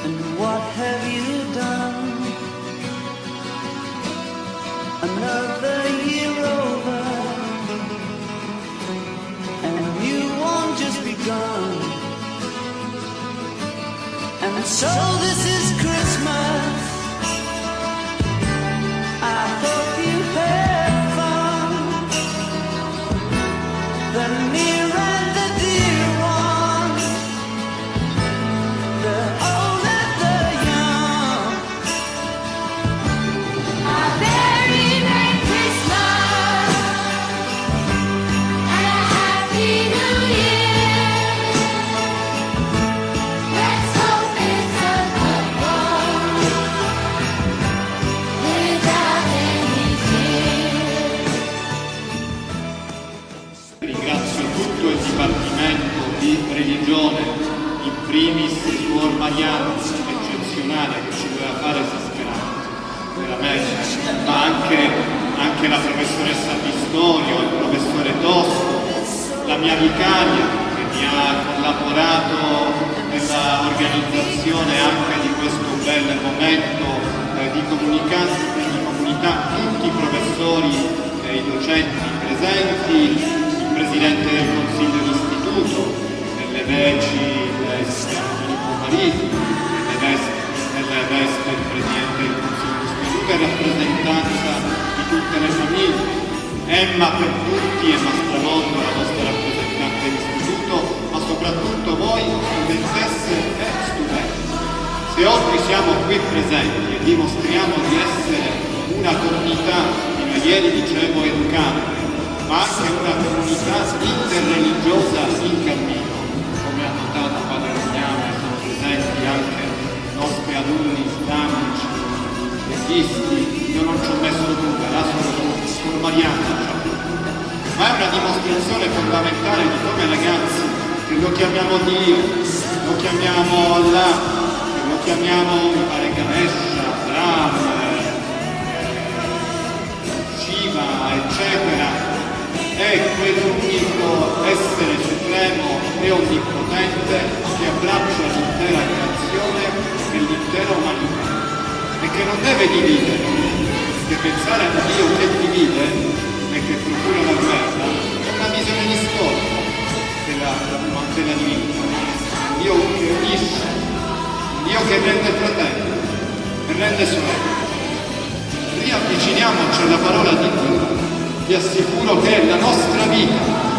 And what have you done? Another year over, and a new one just begun. And so this is Christmas. I hope you had fun. The near and the dear one, the old and the young. A very Merry Christmas and a Happy New Year. Let's hope it's a good one without any fear. Ringrazio tutto il Dipartimento di Religione, in primis Suor Mariano, eccezionale, che ci doveva fare esasperante, veramente, ma anche la professoressa Pistorio, il professore Tosco, la mia vicaria che mi ha collaborato nella organizzazione anche di questo bel momento di comunità, tutti i professori e i docenti presenti, il Presidente del Consiglio d'Istituto, nelle veci Filippo Mariti, nelle vesti il Presidente del Consiglio d'Istituto e rappresentanza di tutte le famiglie, Emma per tutti e Mastromondo, la nostra rappresentante dell'Istituto, ma soprattutto voi studentesse e studenti. Se oggi siamo qui presenti e dimostriamo di essere una comunità, fino a ieri dicevo educante, ma anche una comunità interreligiosa in cammino, come ha notato Padre Rogname, sono presenti anche i nostri alunni islamici, buddisti, io non ci ho messo nulla, là sono Mariana, ma è una dimostrazione fondamentale di come ragazzi, che lo chiamiamo Dio, lo chiamiamo Allah, che lo chiamiamo mi pare Ganesha, Brahma, Shiva, eccetera, è quell'unico essere supremo e onnipotente che abbraccia l'intera creazione e l'intera umanità e che non deve dividere, perché pensare a un Dio che divide e che procura la guerra è una visione distorta della divinità. Un Dio che unisce, un Dio che rende fratello e rende sorella. Riavviciniamoci alla parola di Dio. Vi assicuro che la nostra vita